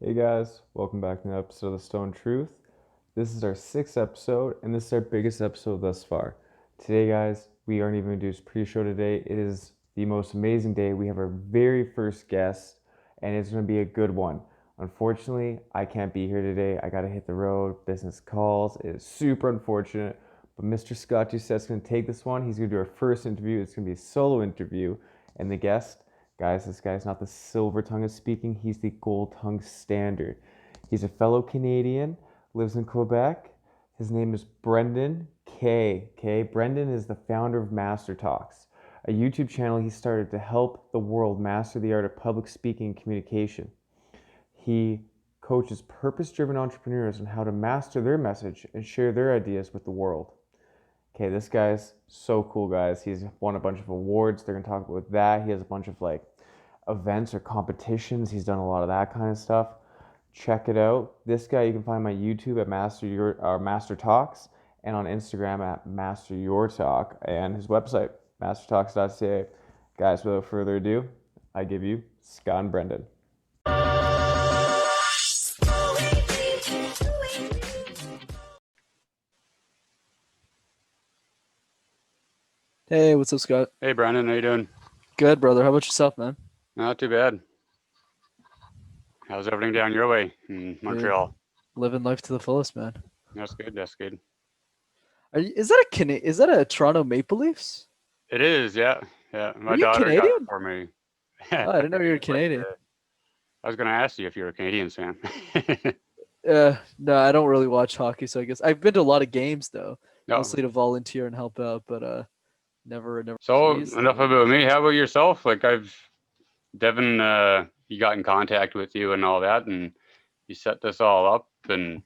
Hey guys, welcome back to another episode of The Stone Truth. This is our sixth episode, and this is our biggest episode thus far. Today, guys, we aren't even going to do a pre-show today. It is the most amazing day. We have our very first guest, and it's going to be a good one. Unfortunately, I can't be here today. I got to hit the road, business calls. It is super unfortunate, but Mr. Scott Doucette's going to take this one. He's going to do our first interview. It's going to be a solo interview, and the guest, guys, this guy's not the silver tongue of speaking, he's the gold tongue standard. He's a fellow Canadian, lives in Quebec. His name is Brenden K. Brenden is the founder of Mastertalks, a YouTube channel he started to help the world master the art of public speaking and communication. He coaches purpose-driven entrepreneurs on how to master their message and share their ideas with the world. Okay, this guy's so cool, guys. He's won a bunch of awards. They're gonna talk about that. He has a bunch of events or competitions. He's done a lot of that kind of stuff. Check it out. This guy you can find on my YouTube at Master Talks, and on Instagram at Master Your Talk, and his website Mastertalks.ca. Guys, without further ado, I give you Scott and Brenden. Hey, what's up, Scott? Hey, Brenden, how you doing? Good, brother. How about yourself, man? Not too bad. How's everything down your way in Montreal? Living life to the fullest, man. That's good. That's good. Is that a Toronto Maple Leafs? It is, yeah. My Are you daughter got it Canadian? for me. Oh, I didn't know you were Canadian. I was going to ask you if you're a Canadian fan. No, I don't really watch hockey, so I guess I've been to a lot of games though, No. mostly to volunteer and help out, but never. So Jeez. enough about me. How about yourself? Devin, he got in contact with you and all that, and you set this all up, and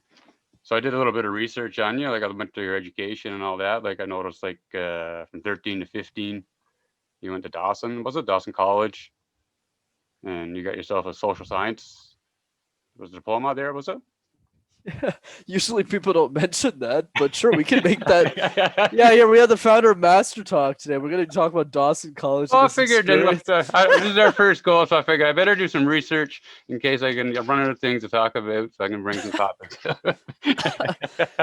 so I did a little bit of research on you. I went to your education and all that. I noticed from 13 to 15, you went to Dawson. Was it Dawson College? And you got yourself a social science. Was a diploma there? Was it? Usually people don't mention that, but sure, we can make that. Yeah, we have the founder of Master Talk today. We're going to talk about Dawson College. Well, I figured this is our first goal, so I figured I better do some research in case I can run out of things to talk about, so I can bring some topics.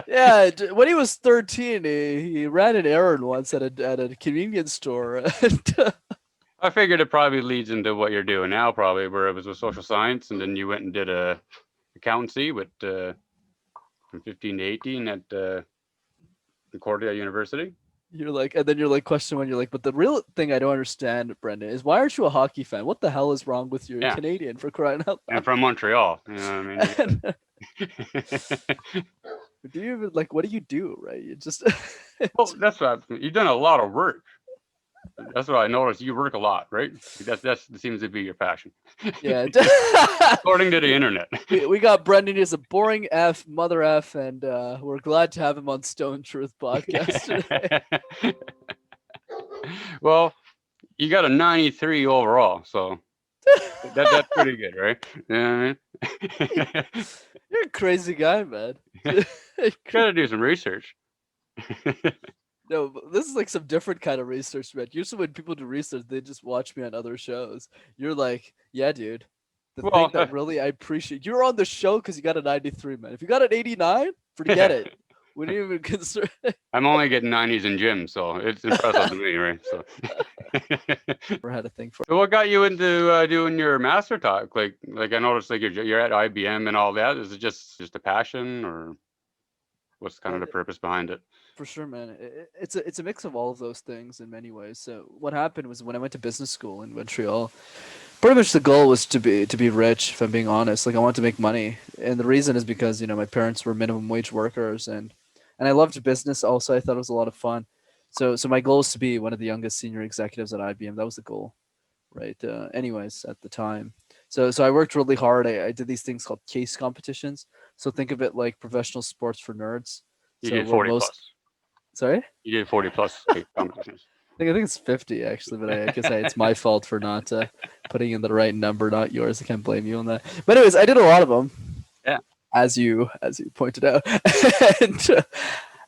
Yeah, when he was 13, he ran an errand once at a convenience store. I figured it probably leads into what you're doing now, probably, where it was with social science, and then you went and did a accountancy with from 15 to 18 at Concordia University. And then you're question when you're like, but the real thing I don't understand, Brenden, is why aren't you a hockey fan? What the hell is wrong with you? You're Canadian, for crying out loud. And from Montreal, you know what I mean? Do you even what do you do, right? You just well, that's what you've done a lot of work. That's what I noticed. You work a lot, right? That seems to be your passion. Yeah. According to the internet. We got Brenden. He's a boring F, mother F, and we're glad to have him on Stone Truth podcast today. Well, you got a 93 overall, so that's pretty good, right? You know what I mean? You're a crazy guy, man. Gotta do some research. No, this is some different kind of research, man. Usually when people do research, they just watch me on other shows. You're like, yeah, dude. The thing that really I appreciate, you're on the show because you got a 93, man. If you got an 89, forget it. We didn't even consider it. I'm only getting 90s in gym, so it's impressive to me, right? So Never had a thing for. So what got you into doing your Master Talk? I noticed you're at IBM and all that. Is it just a passion, or what's kind of the purpose behind it? For sure, man. It's a mix of all of those things in many ways. So what happened was when I went to business school in Montreal, pretty much the goal was to be rich, if I'm being honest. I wanted to make money. And the reason is because, my parents were minimum wage workers and I loved business also. I thought it was a lot of fun. So my goal was to be one of the youngest senior executives at IBM. That was the goal, right? Anyways, at the time. So I worked really hard. I did these things called case competitions. So think of it like professional sports for nerds. You did 40 plus. Sorry? You did 40 plus competitions. I think it's 50 actually, but I guess it's my fault for not putting in the right number, not yours. I can't blame you on that. But anyways, I did a lot of them. Yeah. As you pointed out, and so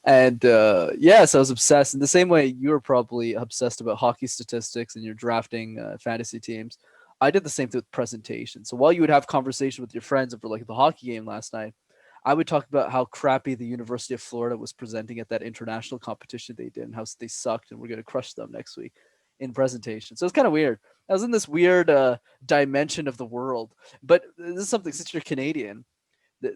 I was obsessed. In the same way you were probably obsessed about hockey statistics and you're drafting fantasy teams. I did the same thing with presentation. So while you would have conversation with your friends over like the hockey game last night, I would talk about how crappy the University of Florida was presenting at that international competition they did and how they sucked and we're going to crush them next week in presentation. So it's kind of weird. I was in this weird dimension of the world. But this is something, since you're Canadian,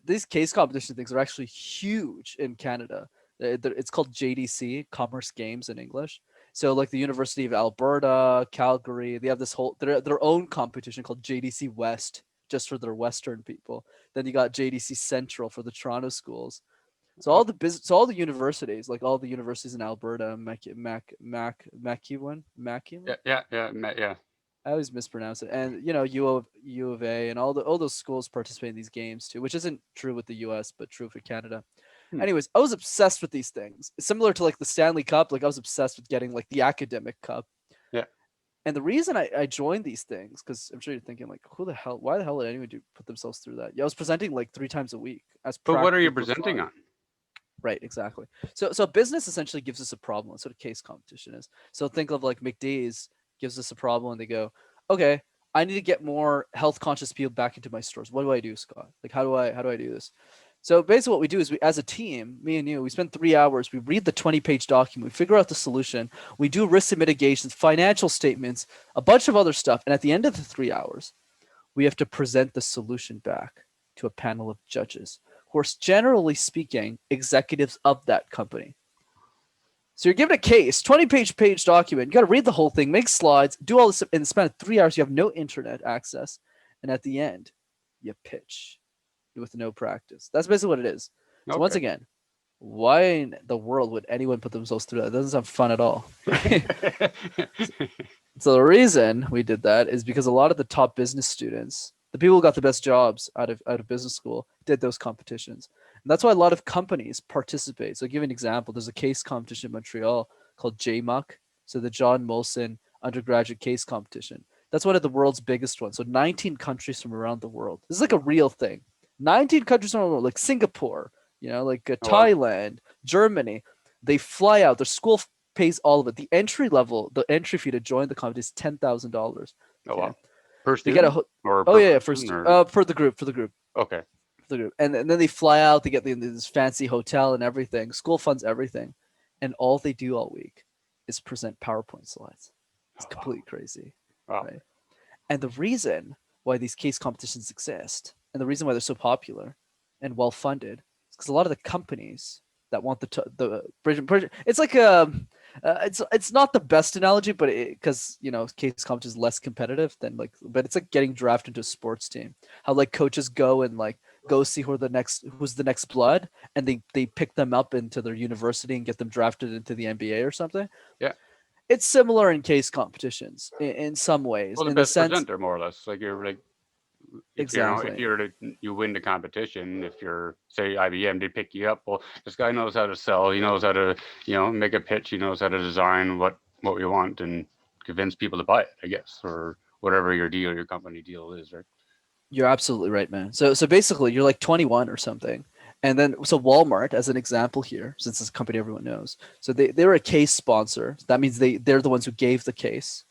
these case competition things are actually huge in Canada. It's called JDC, Commerce Games in English. So like the University of Alberta, Calgary, they have this whole their own competition called JDC West, just for their Western people. Then you got JDC Central for the Toronto schools. So Oh, all the universities, like all the universities in Alberta, MacEwan, yeah, yeah, yeah, yeah. I always mispronounce it. And U of A and all those schools participate in these games too, which isn't true with the US, but true for Canada. Hmm. Anyways, I was obsessed with these things. Similar to like the Stanley Cup, like I was obsessed with getting like the academic cup. Yeah. And the reason I joined these things, because I'm sure you're thinking like, why the hell would anyone put themselves through that? Yeah, I was presenting like 3 times a week as But what are you practically for presenting fun. on? Right, exactly. So business essentially gives us a problem. That's what a case competition is. So think of like McD's gives us a problem and they go, okay, I need to get more health conscious people back into my stores. What do I do, Scott? Like how do I do this? So basically what we do is we as a team, me and you, we spend 3 hours, we read the 20-page document, we figure out the solution, we do risk mitigations, financial statements, a bunch of other stuff, and at the end of the 3 hours, we have to present the solution back to a panel of judges who are, generally speaking, executives of that company. So you're given a case, 20-page document. You got to read the whole thing, make slides, do all this in the span of 3 hours. You have no internet access, and at the end, you pitch with no practice. That's basically what it is. So once Okay. again, why in the world would anyone put themselves through that? It doesn't sound fun at all. Right? So the reason we did that is because a lot of the top business students, the people who got the best jobs out of business school, did those competitions. And that's why a lot of companies participate. So I'll give you an example. There's a case competition in Montreal called JMUC. So the John Molson undergraduate case competition. That's one of the world's biggest ones. So 19 countries from around the world. This is like a real thing. 19 countries from around the world, like Singapore, like Oh, wow. Thailand, Germany. They fly out. Their school pays all of it. The entry fee to join the company is $10,000. Oh, Okay, wow. Per they get student or oh per yeah, person or for the group, okay. and then they fly out. They get this fancy hotel and everything. School funds everything, and all they do all week is present PowerPoint slides. It's Oh, wow. completely crazy, Wow. right? And the reason why these case competitions exist, and the reason why they're so popular and well funded, is because a lot of the companies that want it's like it's not the best analogy, but because case competition is less competitive than but it's like getting drafted into a sports team. How like coaches go and like go see who's the next blood, and they pick them up into their university and get them drafted into the NBA or something. Yeah. It's similar in case competitions in some ways, Well, the in the best sense. presenter, more or less. Like you're like, if if Exactly. you're to, you win the competition, if you're say IBM, they pick you up. Well, this guy knows how to sell. He knows how to make a pitch. He knows how to design what we want and convince people to buy it. I guess, or whatever your company deal is, right? You're absolutely right, man. So basically, you're like 21 or something, and then so Walmart, as an example here, since it's a company everyone knows, so they're a case sponsor. That means they're the ones who gave the case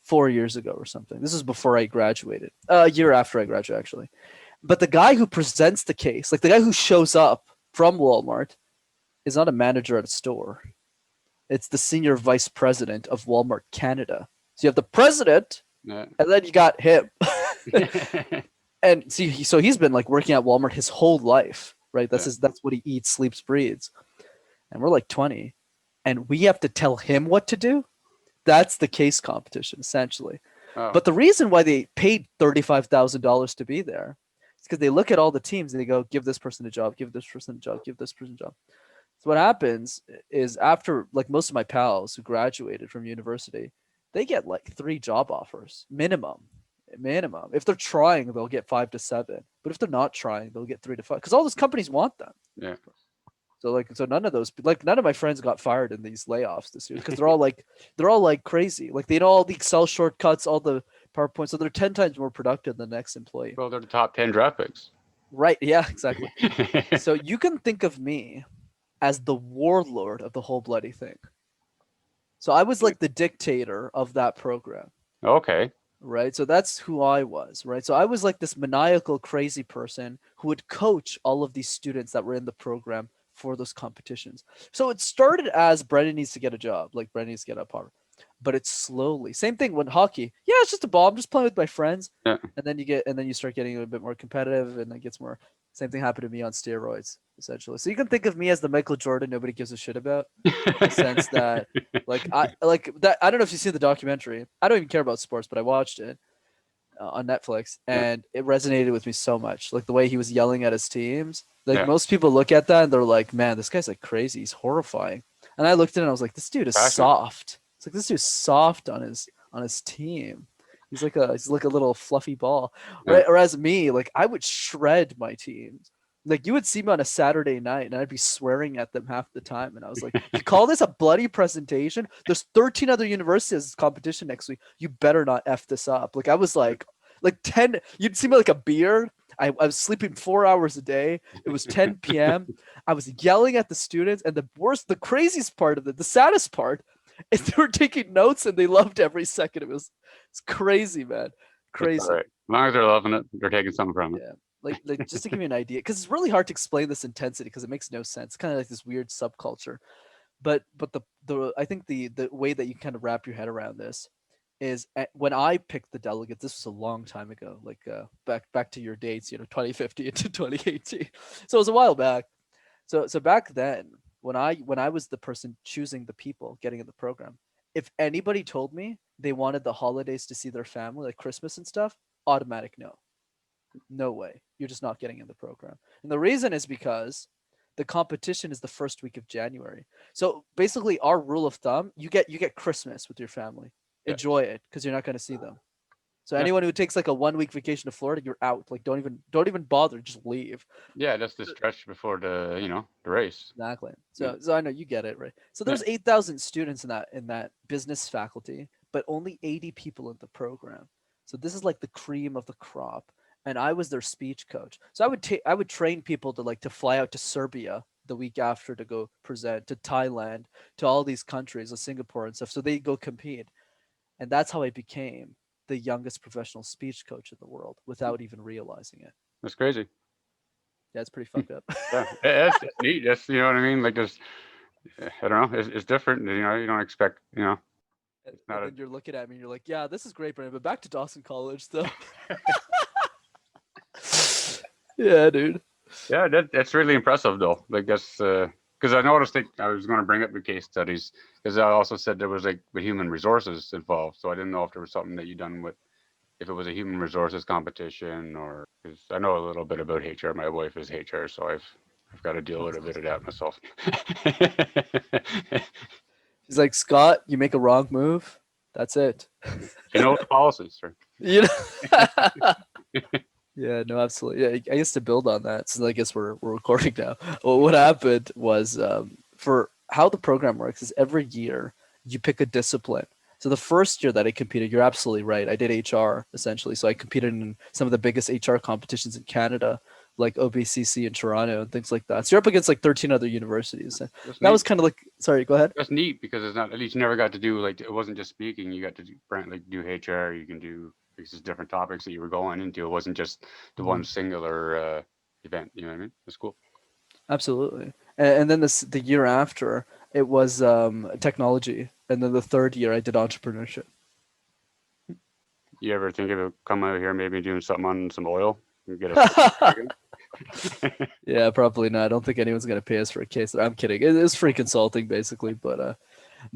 4 years ago or something. This is before I graduated, a year after I graduated actually. But the guy who presents the case, like the guy who shows up from Walmart, is not a manager at a store. It's the senior vice president of Walmart Canada. So you have the president, Yeah. and then you got him. And see, so he's been like working at Walmart his whole life, right? Yeah. That's what he eats, sleeps, breathes. And we're like 20, and we have to tell him what to do. That's the case competition, essentially. Oh, But the reason why they paid $35,000 to be there is because they look at all the teams and they go, give this person a job, give this person a job, give this person a job. So what happens is after like most of my pals who graduated from university, they get like 3 job offers minimum. Minimum. If they're trying, they'll get 5 to 7. But if they're not trying, they'll get 3 to 5. Because all those companies want them. yeah. So none of my friends got fired in these layoffs this year because they're all like crazy. Like they know all the Excel shortcuts, all the PowerPoint, so they're 10 times more productive than the next employee. Well, they're the top 10 draft picks. Right? Yeah, exactly. So you can think of me as the warlord of the whole bloody thing. So I was like the dictator of that program. Okay. right? So that's who I was, right? So I was like this maniacal, crazy person who would coach all of these students that were in the program for those competitions. So it started as Brenden needs to get a job, like Brenden needs to get up Harvard. But it's slowly, same thing when hockey. Yeah, it's just a ball. I'm just playing with my friends, Yeah. and then you start getting a bit more competitive, and it gets more. Same thing happened to me on steroids, essentially. So you can think of me as the Michael Jordan nobody gives a shit about, in the sense that like that. I don't know if you've seen the documentary. I don't even care about sports, but I watched it on Netflix, Yeah. and it resonated with me so much. Like the way he was yelling at his teams. Like Yeah. most people look at that and they're like, "Man, this guy's like crazy. He's horrifying." And I looked at it and I was like, "This dude is Passionate. soft." It's like this dude's soft on his team. He's like a little fluffy ball, Yeah. right? Whereas me, like I would shred my teams. Like you would see me on a Saturday night and I'd be swearing at them half the time. And I was like, "You call this a bloody presentation? There's 13 other universities competition next week. You better not f this up." Like I was like 10. You'd see me like a beer. I was sleeping 4 hours a day. It was 10 p.m. I was yelling at the students, and the craziest part of it, the saddest part, is they were taking notes and they loved every second. It's crazy, man, That's all crazy. right. As long as they're loving it, they're taking something from it. Yeah, like just to give you an idea, because it's really hard to explain this intensity because it makes no sense. Kind of like this weird subculture. But the I think the way that you kind of wrap your head around this is when I picked the delegates. This was a long time ago, like back to your dates, 2015 to 2018. So it was a while back. So back then, when I was the person choosing the people getting in the program, if anybody told me they wanted the holidays to see their family, like Christmas and stuff, automatic no. No way. You're just not getting in the program. And the reason is because the competition is the first week of January. So basically our rule of thumb, you get Christmas with your family. Yeah. Enjoy it because you're not going to see them. So Yeah. anyone who takes like a 1 week vacation to Florida, you're out. Like don't even bother, just leave. Yeah. That's the stretch before the race. Exactly. Yeah. So I know you get it, right? So Yeah. there's 8,000 students in that business faculty, but only 80 people in the program. So this is like the cream of the crop. And I was their speech coach. So I would train people to fly out to Serbia the week after to go present, to Thailand, to all these countries, to Singapore and stuff. So they go compete. And that's how I became the youngest professional speech coach in the world without even realizing it. That's crazy. Yeah, it's pretty fucked up. Yeah. That's neat. That's what I mean. Like there's, I don't know. It's different. You don't expect. It's And not a. then you're looking at me and you're like, yeah, this is great, Brandon, but back to Dawson College, though. Yeah, dude. Yeah. That's really impressive though. Like that's because I noticed that I was going to bring up the case studies because I also said there was like the human resources involved. So I didn't know if there was something that you done with if it was a human resources competition or because I know a little bit about HR. My wife is HR, so I've got to deal with a bit of that myself. She's like, Scott, you make a wrong move. That's it. You know the policies, sir. You know? Yeah, no, absolutely. Yeah, I guess to build on that, since I guess we're recording now. Well, what happened was for how the program works is every year you pick a discipline. So the first year that I competed, you're absolutely right. I did HR essentially. So I competed in some of the biggest HR competitions in Canada, like OBCC in Toronto and things like that. So you're up against like 13 other universities. And That's that neat. was kind of like, sorry, go ahead. That's neat because it's not at least you never got to do like it wasn't just speaking. You got to do HR. You can do these different topics that you were going into. It wasn't just the one singular event. You know what I mean? That's cool. Absolutely. And then the year after it was technology, and then the third year I did entrepreneurship. You ever think of coming out here maybe doing something on some oil? You get a Yeah, probably not. I don't think anyone's gonna pay us for a case. I'm kidding. It is free consulting basically, but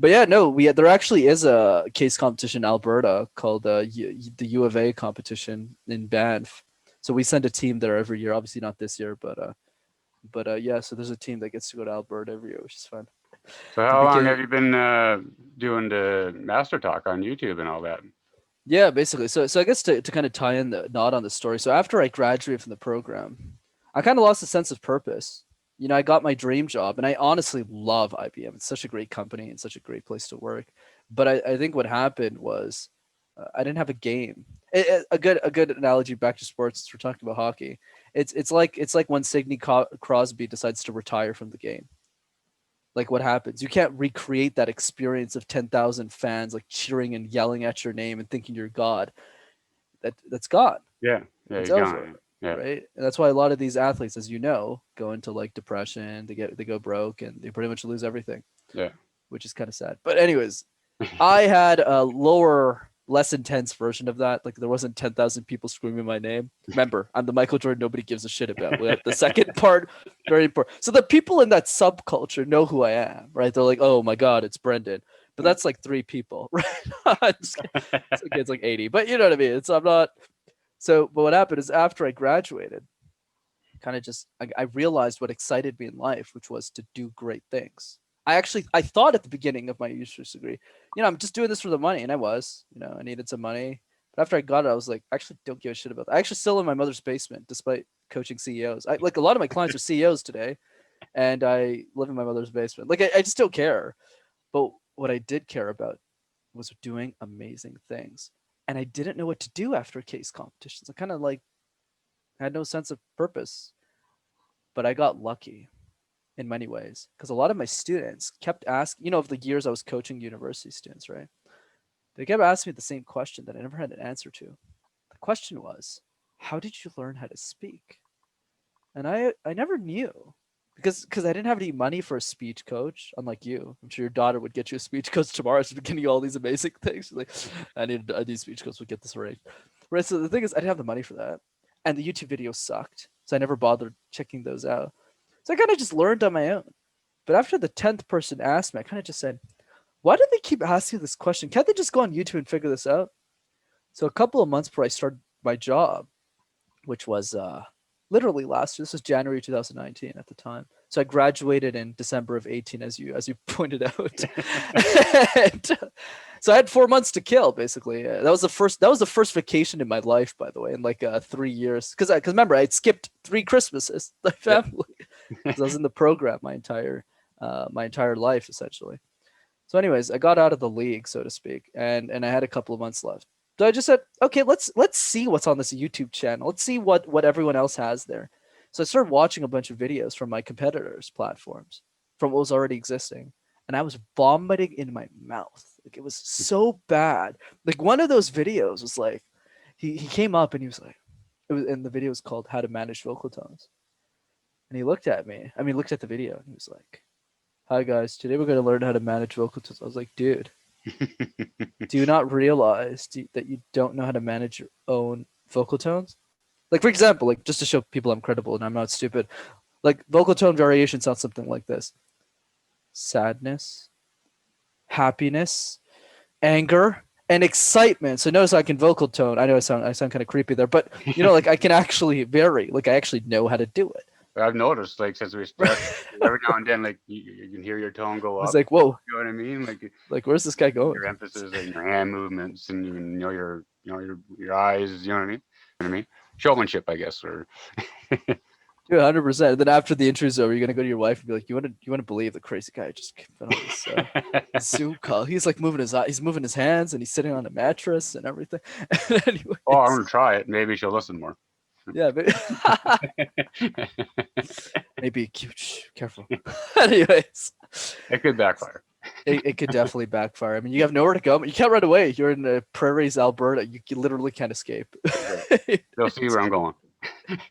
yeah, no, there actually is a case competition in Alberta called the U of A competition in Banff. So we send a team there every year. Obviously not this year, but yeah. So there's a team that gets to go to Alberta every year, which is fun. So It how long became have you been doing the Master Talk on YouTube and all that? Yeah, basically. So I guess to kind of tie in the knot on the story. So after I graduated from the program, I kind of lost a sense of purpose. I got my dream job, and I honestly love IBM. It's such a great company and such a great place to work. But I think what happened was I didn't have a game. A good analogy back to sports. Since we're talking about hockey. It's like when Sidney Crosby decides to retire from the game. like what happens? You can't recreate that experience of 10,000 fans like cheering and yelling at your name and thinking you're God. That's gone. Yeah, It's you're over, gone. Yeah, right? And that's why a lot of these athletes, as you know, go into like depression. They go broke and they pretty much lose everything, yeah. which is kind of sad. But anyways, I had a lower, less intense version of that. Like there wasn't 10,000 people screaming my name. Remember, I'm the Michael Jordan nobody gives a shit about. The second part, very important. So the people in that subculture know who I am, right? They're like, oh my God, it's Brenden. But that's like 3 people, right? It's like 80. But you know what I mean? I'm not. So, but what happened is after I graduated, kind of just I realized what excited me in life, which was to do great things. I thought at the beginning of my master's degree, I'm just doing this for the money, and I was, I needed some money. But after I got it, I was like, I actually don't give a shit about that. I actually still in my mother's basement, despite coaching CEOs. I like a lot of my clients are CEOs today, and I live in my mother's basement. Like I just don't care. But what I did care about was doing amazing things, and I didn't know what to do after case competitions. I kind of like had no sense of purpose, but I got lucky in many ways because a lot of my students kept asking, of the years I was coaching university students, right? They kept asking me the same question that I never had an answer to. The question was, how did you learn how to speak? And I never knew because I didn't have any money for a speech coach, unlike you. I'm sure your daughter would get you a speech coach tomorrow. She's beginning all these amazing things. She's like, I need a speech coach. We'll get this right. Right. So the thing is, I didn't have the money for that, and the YouTube videos sucked, so I never bothered checking those out. So I kind of just learned on my own. But after the 10th person asked me, I kind of just said, why do they keep asking this question? Can't they just go on YouTube and figure this out? So a couple of months before I started my job, which was literally last year. This was January 2019 at the time. So I graduated in December of 18, as you pointed out. And, so I had 4 months to kill, basically. That was the first vacation in my life, by the way, in like 3 years. Because remember, I'd skipped 3 Christmases, my family, because I was in the program my entire life essentially. So, anyways, I got out of the league, so to speak, and I had a couple of months left. So I just said, okay, let's see what's on this YouTube channel. Let's see what everyone else has there. So I started watching a bunch of videos from my competitors' platforms, from what was already existing, and I was vomiting in my mouth. Like it was so bad. Like one of those videos was like, he came up and he was like, and the video was called "How to Manage Vocal Tones," and he looked at me. I mean, looked at the video and he was like, "Hi guys, today we're going to learn how to manage vocal tones." I was like, dude, do you not realize that you don't know how to manage your own vocal tones? Like, for example, like just to show people I'm credible and I'm not stupid, like vocal tone variation sounds something like this: sadness, happiness, anger, and excitement. So notice I can vocal tone. I know I sound kind of creepy there, but like I can actually vary. Like I actually know how to do it. I've noticed, like, since we started, every now and then, like, you can hear your tone go I up. was like, whoa, You know what I mean? like where's this guy going? Your emphasis and your hand movements, and even your eyes. You know what I mean? Showmanship, I guess, or. Dude, 100%. Then after the intro is over, you're gonna go to your wife and be like, "You want to believe the crazy guy just came on this Zoom call? He's like moving his he's moving his hands, and he's sitting on a mattress and everything." Anyways, Oh, I'm gonna try it. Maybe she'll listen more. yeah, maybe careful. Anyways, It could backfire. it could definitely backfire. I mean, you have nowhere to go. You can't run away. You're in the prairies, Alberta. You literally can't escape. They'll see where I'm going.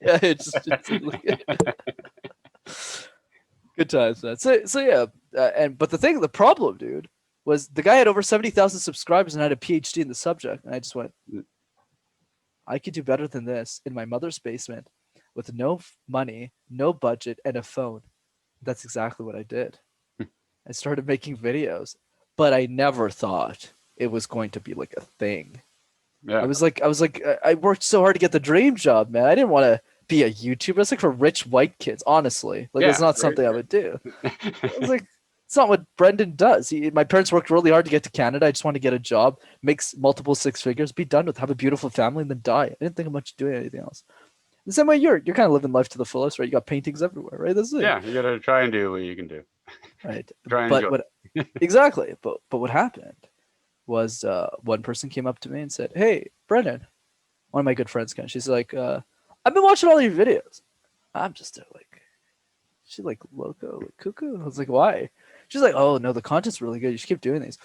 Yeah, it's good times, man. So yeah, but the problem, dude, was the guy had over 70,000 subscribers and had a PhD in the subject, and I just went, I could do better than this in my mother's basement with no money, no budget, and a phone. That's exactly what I did. I started making videos, but I never thought it was going to be like a thing. Yeah. I was like, I worked so hard to get the dream job, man. I didn't want to be a YouTuber. It's like for rich white kids, honestly. Like it's not something I would do. I was like, it's not what Brenden does. My parents worked really hard to get to Canada. I just wanted to get a job, make multiple 6 figures, be done with, have a beautiful family, and then die. I didn't think of much doing anything else. The same way you're kind of living life to the fullest, right? You got paintings everywhere, right? That's it. Yeah, you gotta try and do what you can do. Right. Try and but enjoy. Exactly. But what happened was one person came up to me and said, "Hey, Brenden," one of my good friends, she's like, "I've been watching all your videos." I'm just like, she like loco, like cuckoo. I was like, "Why?" She's like, oh no, the content's really good. You should keep doing these.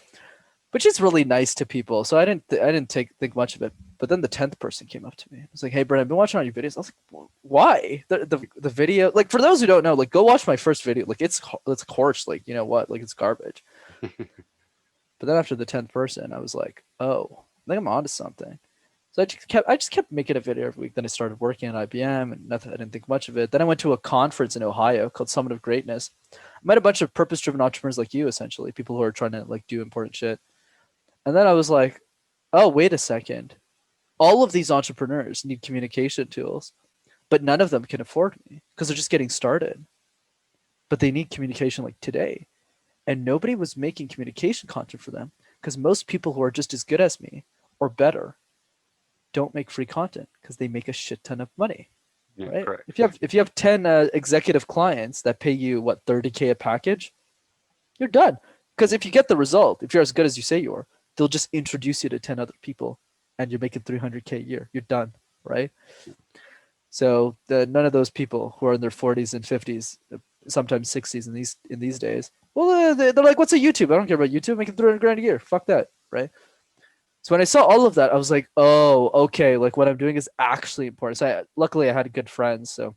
But she's really nice to people, so I didn't think much of it. But then the 10th person came up to me. It's like, hey, Brenden, I've been watching all your videos. I was like, why? The video, like, for those who don't know, like, go watch my first video. Like, it's coarse. Like, you know what? Like, it's garbage. But then after the 10th person, I was like, oh, I think I'm onto something. So I just kept making a video every week. Then I started working at IBM, and nothing. I didn't think much of it. Then I went to a conference in Ohio called Summit of Greatness. I met a bunch of purpose-driven entrepreneurs like you, essentially, people who are trying to like do important shit. And then I was like, oh, wait a second. All of these entrepreneurs need communication tools, but none of them can afford me because they're just getting started. But they need communication like today. And nobody was making communication content for them because most people who are just as good as me or better don't make free content because they make a shit ton of money. Yeah, right? correct. If you have 10 executive clients that pay you what, 30K a package, you're done. Because if you get the result, if you're as good as you say you are, they'll just introduce you to 10 other people and you're making 300K a year. You're done, right? So none of those people who are in their 40s and 50s, sometimes 60s in these days, well, they're like, what's a YouTube? I don't care about YouTube. I'm making 300 grand a year. Fuck that, right? So when I saw all of that, I was like, oh, okay, like what I'm doing is actually important. So luckily I had good friends. So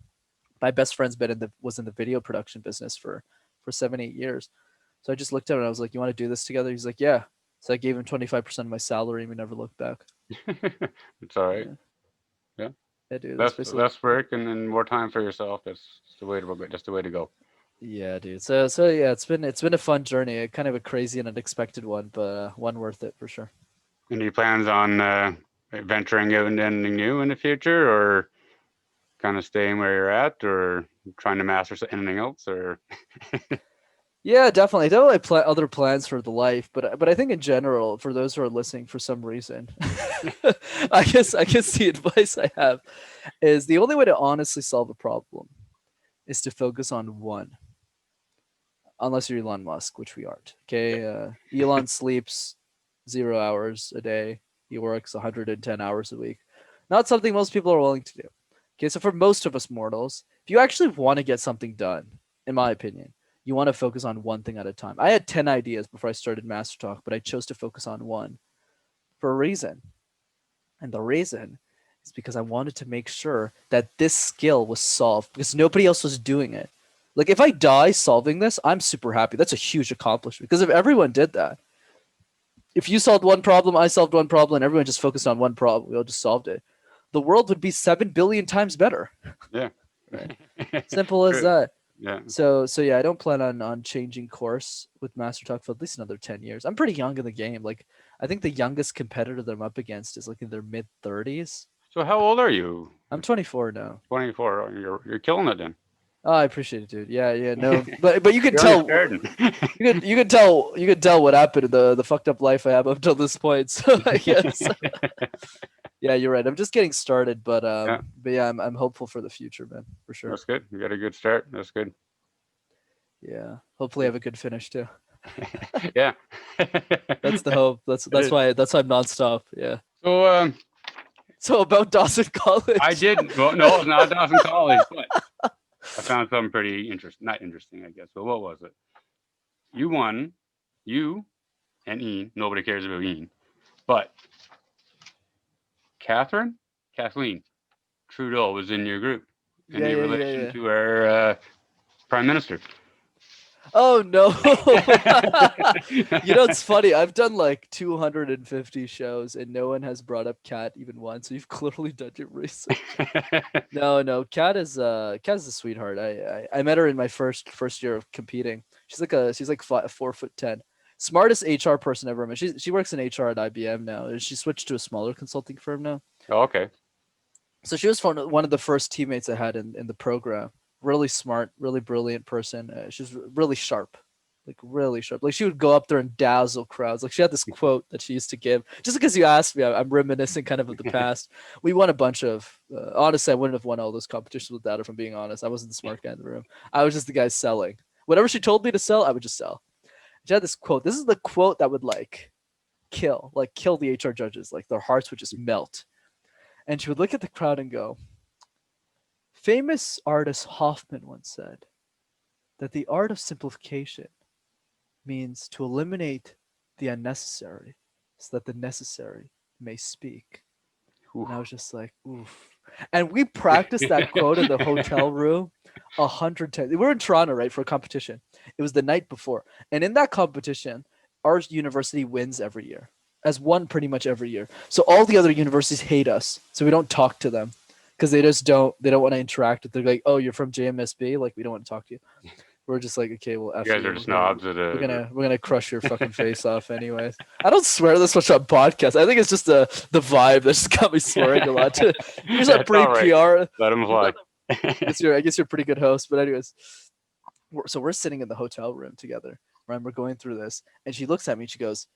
my best friend's was in the video production business for 7-8 years. So I just looked at him and I was like, you want to do this together? He's like, yeah. So I gave him 25% of my salary and we never looked back. It's all right. Yeah. Yeah, dude. That's Less basically. less work and then more time for yourself. That's the way to go. That's the way to go. Yeah, dude. So yeah, it's been a fun journey, kind of a crazy and unexpected one, but one worth it for sure. Any plans on venturing out into anything new in the future, or kind of staying where you're at, or trying to master anything else, or? Yeah, definitely. Definitely other plans for the life, but I think in general, for those who are listening, for some reason, I guess the advice I have is the only way to honestly solve a problem is to focus on one. Unless you're Elon Musk, which we aren't. Okay, Elon sleeps 0 hours a day. He works 110 hours a week. Not something most people are willing to do. Okay, so for most of us mortals, if you actually want to get something done, in my opinion, you want to focus on one thing at a time. I had 10 ideas before I started Mastertalk, but I chose to focus on one for a reason. And the reason is because I wanted to make sure that this skill was solved because nobody else was doing it. Like if I die solving this, I'm super happy. That's a huge accomplishment because if everyone did that, if you solved one problem, I solved one problem, and everyone just focused on one problem, we all just solved it, the world would be 7 billion times better. Yeah. Right? Simple as that. Yeah. So yeah, I don't plan on changing course with Mastertalk for at least another 10 years. I'm pretty young in the game. Like I think the youngest competitor that I'm up against is like in their mid 30s. So how old are you? I'm 24 now. 24. You're killing it then. Oh, I appreciate it, dude. Yeah, no, but you can You're tell only starting. you can tell what happened in the fucked up life I have up till this point. So I guess yeah, you're right. I'm just getting started, but Yeah, yeah, I'm hopeful for the future, man, for sure. that's good. You got a good start. That's good. Yeah, hopefully I have a good finish too. Yeah. That's the hope. That's why I'm nonstop. Yeah. So So about Dawson College. I did. Well, no, it's not Dawson College, but I found something pretty interesting. Not interesting, I guess. But what was it? You won. You and Ian. Nobody cares about Ian. But Kathleen Trudeau was in your group. Any relation to our prime minister? Oh no. You know, it's funny. I've done like 250 shows and no one has brought up Kat even once. So you've clearly done your research. No. Kat is a sweetheart. I met her in my first year of competing. She's like 4'10". Smartest HR person ever met. She works in HR at IBM now. She switched to a smaller consulting firm now. Oh, okay. So she was one of the first teammates I had in the program. Really smart, really brilliant person. She's really sharp, like really sharp. Like she would go up there and dazzle crowds. Like she had this quote that she used to give. Just because you asked me, I'm reminiscing kind of the past. We won a bunch of. Honestly, I wouldn't have won all those competitions without her. If I'm being honest, I wasn't the smart guy in the room. I was just the guy selling. Whatever she told me to sell, I would just sell. She had this quote. This is the quote that would kill the HR judges. Like their hearts would just melt. And she would look at the crowd and go, famous artist Hoffman once said that the art of simplification means to eliminate the unnecessary so that the necessary may speak. And I was just like, oof. And we practiced that quote in the hotel room 100 times. We were in Toronto, right, for a competition. It was the night before. And in that competition, our university wins every year, as one pretty much every year. So all the other universities hate us. So we don't talk to them because they don't want to interact with. They're like, oh, you're from JMSB, like we don't want to talk to you. We're just like, okay, well, You F guys you. are snobs at We're gonna crush your fucking face off, anyways. I don't swear this much on podcasts. I think it's just the vibe that just got me swearing a lot. You're just not That's pretty all right. PR. Let them fly. I guess you're a pretty good host. But anyways, so we're sitting in the hotel room together, right? We're going through this, and she looks at me and she goes,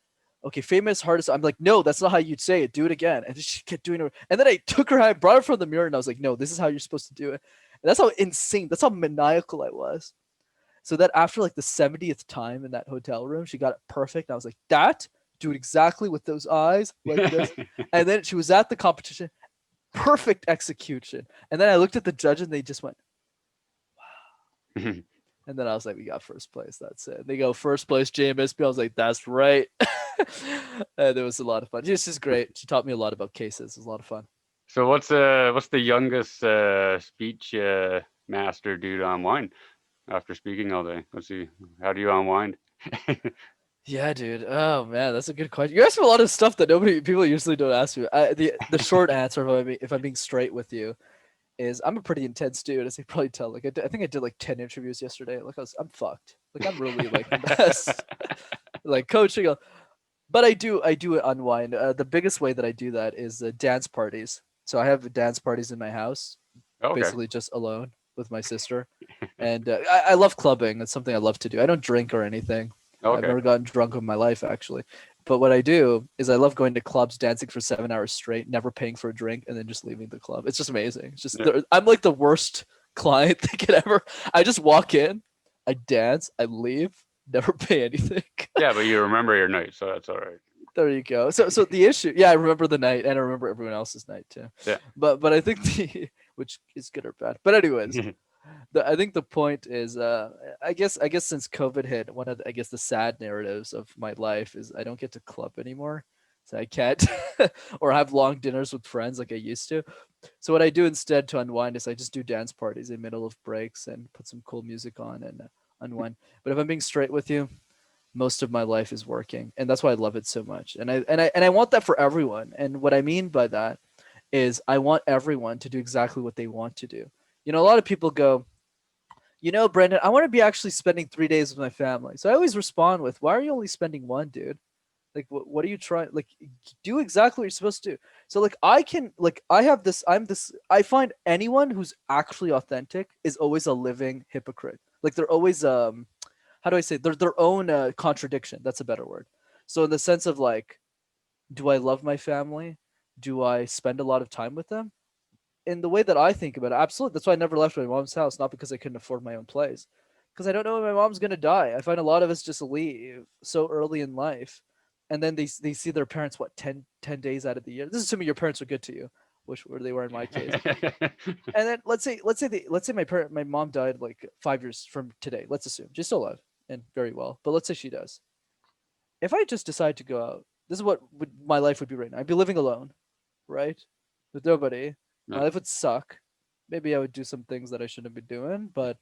"Okay, famous hardest." I'm like, "No, that's not how you'd say it. Do it again." And she kept doing it. And then I took her hand, brought her from the mirror, and I was like, "No, this is how you're supposed to do it." And that's how insane. That's how maniacal I was. So that after like the 70th time in that hotel room, she got it perfect. And I was like, that, do it exactly with those eyes, like this. And then she was at the competition, perfect execution. And then I looked at the judge and they just went, wow. And then I was like, we got first place. That's it. They go, first place, JMSP. I was like, that's right. And it was a lot of fun. She's just great. She taught me a lot about cases. It was a lot of fun. So what's the youngest speech master dude online after speaking all day? Let's see. How do you unwind? Yeah, dude. Oh man, that's a good question. You ask me a lot of stuff that people usually don't ask me. The short answer, if I'm being straight with you, is I'm a pretty intense dude, as you probably tell. Like I think I did like 10 interviews yesterday. Like I'm fucked. Like I'm really like a mess. Like coaching, but I do unwind. The biggest way that I do that is dance parties. So I have dance parties in my house, Okay. basically just alone with my sister, and I love clubbing. It's something I love to do. I don't drink or anything. I've Okay. never gotten drunk in my life, actually. But what I do is I love going to clubs, dancing for 7 hours straight, never paying for a drink, and then just leaving the club. It's just amazing. It's just Yeah. I'm like the worst client they could ever. I just walk in, I dance, I leave, never pay anything. Yeah, but you remember your night, so that's all right. There you go. So the issue, yeah, I remember the night, and I remember everyone else's night too. Yeah. But I think which is good or bad. But anyways, I think the point is, I guess since COVID hit, one of the sad narratives of my life is I don't get to club anymore, so I can't or have long dinners with friends like I used to. So what I do instead to unwind is I just do dance parties in the middle of breaks and put some cool music on and unwind. But if I'm being straight with you, most of my life is working, and that's why I love it so much. And I want that for everyone. And what I mean by that is I want everyone to do exactly what they want to do. You know, a lot of people go, Brenden, I want to be actually spending 3 days with my family. So I always respond with, why are you only spending one, dude? Like, what are you trying? Like, do exactly what you're supposed to do. So, like, I find anyone who's actually authentic is always a living hypocrite. Like, they're always, how do I say, they're their own contradiction. That's a better word. So, in the sense of, like, do I love my family? Do I spend a lot of time with them? In the way that I think about it, absolutely. That's why I never left my mom's house, not because I couldn't afford my own place, because I don't know when my mom's gonna die. I find a lot of us just leave so early in life, and then they see their parents 10 days out of the year. This is assuming your parents are good to you, which were they were in my case. And then let's say my mom died like 5 years from today. Let's assume she's still alive and very well, but let's say she does. If I just decide to go out, this is what my life would be right now. I'd be living alone, right, with nobody. My life would suck. Maybe I would do some things that I shouldn't be doing, but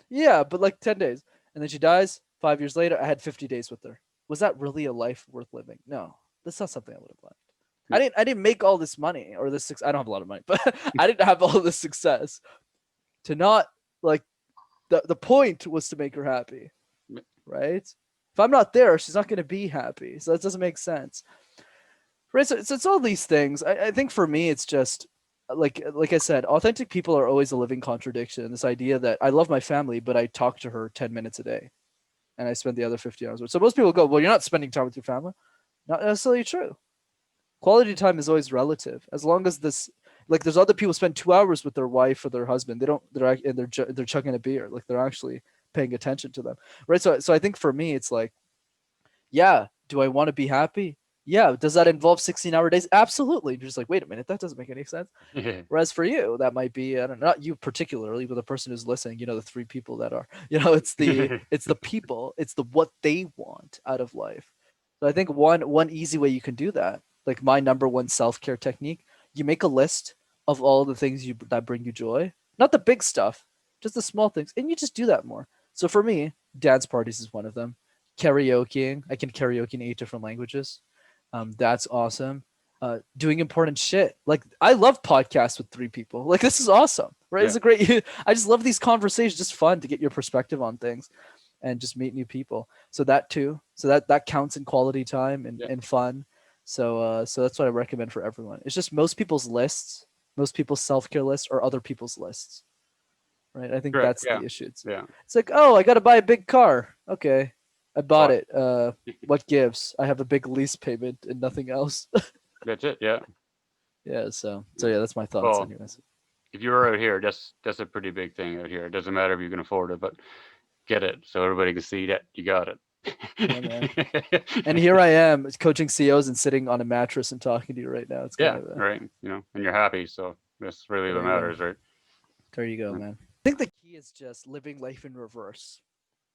yeah, but like 10 days. And then she dies. 5 years later, I had 50 days with her. Was that really a life worth living? No, that's not something I would have liked. I didn't make all this money or this. I don't have a lot of money, but I didn't have all this success to not like the point was to make her happy, right? If I'm not there, she's not going to be happy. So that doesn't make sense, right? So it's all these things. I think for me, it's just like I said, authentic people are always a living contradiction. This idea that I love my family, but I talk to her 10 minutes a day, and I spend the other 50 hours with. So most people go, well, you're not spending time with your family. Not necessarily true. Quality time is always relative. As long as this, like, there's other people spend 2 hours with their wife or their husband. They're chugging a beer. Like they're actually paying attention to them, right? So I think for me, it's like, yeah, do I want to be happy? Yeah, does that involve 16-hour days? Absolutely. You're just like, wait a minute, that doesn't make any sense. Yeah. Whereas for you, that might be, I don't know, not you particularly, but the person who's listening, the three people that are, it's the people, it's the what they want out of life. So I think one easy way you can do that, like my number one self-care technique, you make a list of all the things that bring you joy, not the big stuff, just the small things, and you just do that more. So for me, dance parties is one of them. Karaokeing, I can karaoke in 8 different languages. That's awesome. Doing important shit. Like I love podcasts with 3 people. Like this is awesome, right? It's a great. I just love these conversations. Just fun to get your perspective on things, and just meet new people. So that too. So that counts in quality time and fun. So that's what I recommend for everyone. It's just most people's lists, most people's self care lists, or other people's lists, right? I think Correct. that's Yeah. the issue. It's Yeah. like, oh, I got to buy a big car. Okay, I bought But it. What gives? I have a big lease payment and nothing else. that's it. Yeah. Yeah, so yeah, that's my thoughts Well, anyways. if you're out here, that's a pretty big thing out here. It doesn't matter if you can afford it, but get it so everybody can see that you got it. Yeah, man. And here I am coaching COs and sitting on a mattress and talking to you right now. It's kind Yeah, of right. And you're happy, so that's really there what you go. matters, right? There you go, man. I think the key is just living life in reverse.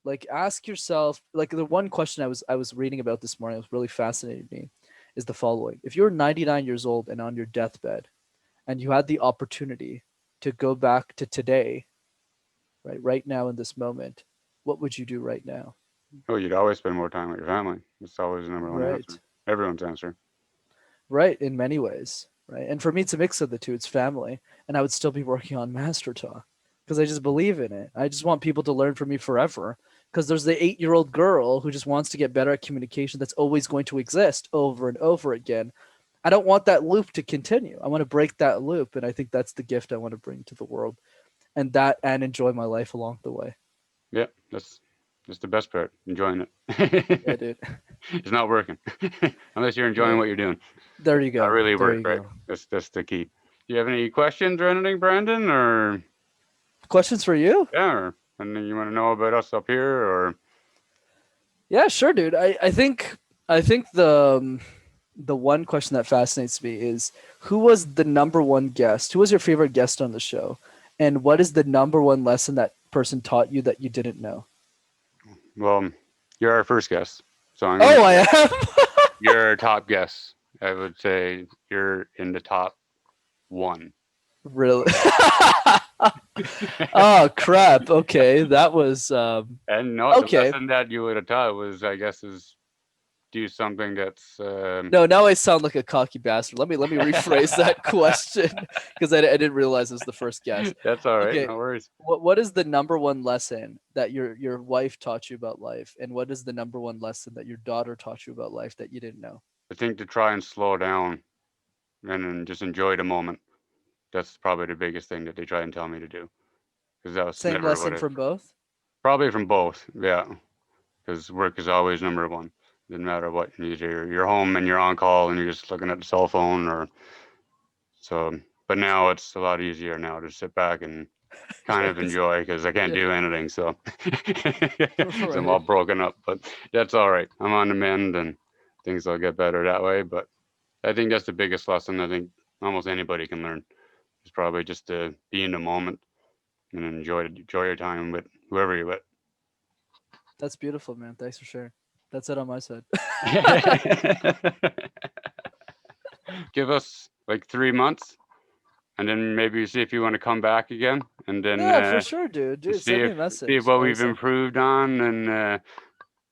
Like ask yourself, like the one question I was reading about this morning, it was really fascinating me, is the following. If you're 99 years old and on your deathbed and you had the opportunity to go back to today, right now in this moment, what would you do right now? Oh, you'd always spend more time with your family. It's always the number one answer. Right. Everyone's answer. Right, in many ways, right? And for me, it's a mix of the two. It's family, and I would still be working on Mastertalk because I just believe in it. I just want people to learn from me forever because there's the 8-year-old girl who just wants to get better at communication that's always going to exist over and over again. I don't want that loop to continue. I want to break that loop, and I think that's the gift I want to bring to the world, and enjoy my life along the way. Yeah, that's the best part. Enjoying Yeah, it. dude. It's not working unless you're enjoying Right. what you're doing. There you Not go. really There work, you right? go. That's the key. Do you have any questions or anything, Brandon? Or Questions for you? yeah, or anything you want to know about us up here, or Yeah, sure, dude. I think the one question that fascinates me is who was the number one guest? Who was your favorite guest on the show? And what is the number one lesson that person taught you that you didn't know? well, you're our first guest, so I'm gonna Oh, I say am. you're our top guest. I would say you're in the top one. Really? Oh, crap. Okay. That was And no, the okay. lesson that you would have taught was, I guess, is do something that's No, now I sound like a cocky bastard. Let me rephrase that question because I didn't realize it was the first guess. that's all right. Okay, No worries. what is the number one lesson that your wife taught you about life, and what is the number one lesson that your daughter taught you about life that you didn't know? I think to try and slow down and then just enjoy the moment. That's probably the biggest thing that they try and tell me to do because that was Same never what lesson it. from both. Probably from both, yeah. Because work is always number one. Doesn't matter what. Either you're home and you're on call and you're just looking at the cell phone, or so. But now it's a lot easier now to sit back and kind Yeah, of enjoy because I can't yeah, do anything. So, so I'm all right. broken up, but that's all right. I'm on the mend and things will get better that way. But I think that's the biggest lesson I think almost anybody can learn is probably just to be in the moment and enjoy your time with whoever you're with. That's beautiful, man. Thanks for sharing. That's it on my side. Give us like 3 months, and then maybe see if you want to come back again, and then Yeah, for sure, dude. Dude, see send me if a see message. what we've Awesome. improved on. And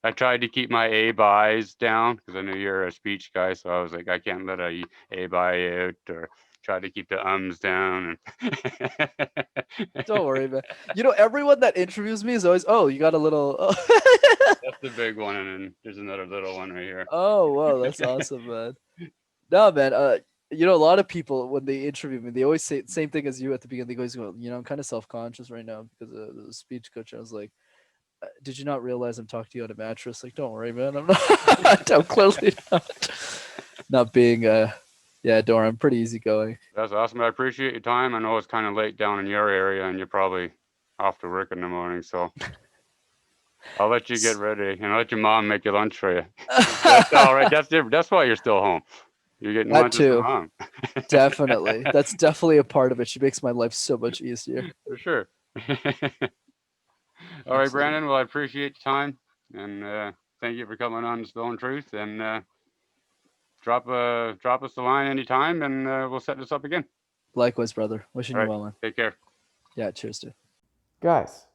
I tried to keep my A buys down because I knew you're a speech guy, so I was like, I can't let a buy out, or try to keep the ums down. And Don't worry, man. Everyone that interviews me is always, oh, you got a little. that's the big one, and then there's another little one right here. Oh, wow, that's awesome, man. No, man. A lot of people when they interview me, they always say the same thing as you at the beginning. They always go, I'm kind of self-conscious right now because of the speech coach. I was like, did you not realize I'm talking to you on a mattress? Like, don't worry, man. I'm not. I'm clearly not being. Yeah, don't worry. I'm pretty easygoing. That's awesome. I appreciate your time. I know it's kind of late down in your area, and you're probably off to work in the morning, so I'll let you get ready, and I'll let your mom make your lunch for you. That's all right. That's different. That's why you're still home. You're getting That lunches from too. mom. Definitely. That's definitely a part of it. She makes my life so much easier. For sure. All right, Absolutely. Brandon. Well, I appreciate your time, and thank you for coming on Stone Truth. And drop us a line anytime, and we'll set this up again. Likewise, brother. Wishing All you right. well, man. Take care. Yeah, cheers, dude. Guys,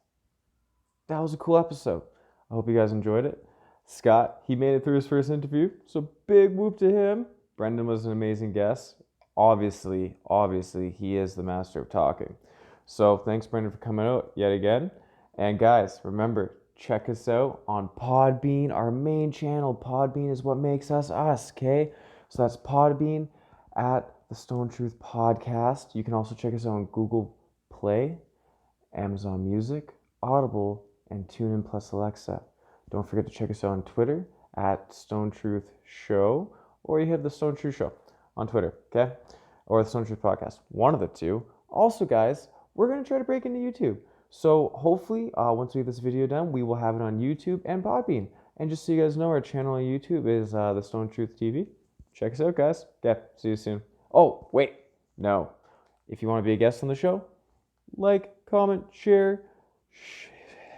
that was a cool episode. I hope you guys enjoyed it. Scott, he made it through his first interview, so big whoop to him. Brenden was an amazing guest. Obviously, he is the master of talking. So thanks, Brenden, for coming out yet again. And guys, remember, check us out on Podbean, our main channel. Podbean is what makes us us, okay? So that's Podbean at the Stone Truth Podcast. You can also check us out on Google Play, Amazon Music, Audible, and TuneIn plus Alexa. Don't forget to check us out on Twitter at Stone Truth Show, or you hit the Stone Truth Show on Twitter, okay? Or the Stone Truth Podcast. One of the two. Also, guys, we're going to try to break into YouTube. So hopefully, once we get this video done, we will have it on YouTube and Podbean. And just so you guys know, our channel on YouTube is the Stone Truth TV. Check us out, guys. Okay, see you soon. Oh, wait. No. If you want to be a guest on the show, like, comment, share,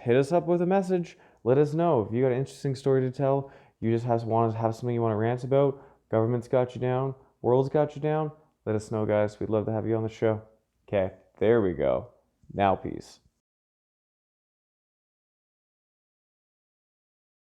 hit us up with a message. Let us know if you got an interesting story to tell. You just want to have something you want to rant about. Government's got you down. World's got you down. Let us know, guys. We'd love to have you on the show. Okay, there we go. Now, peace.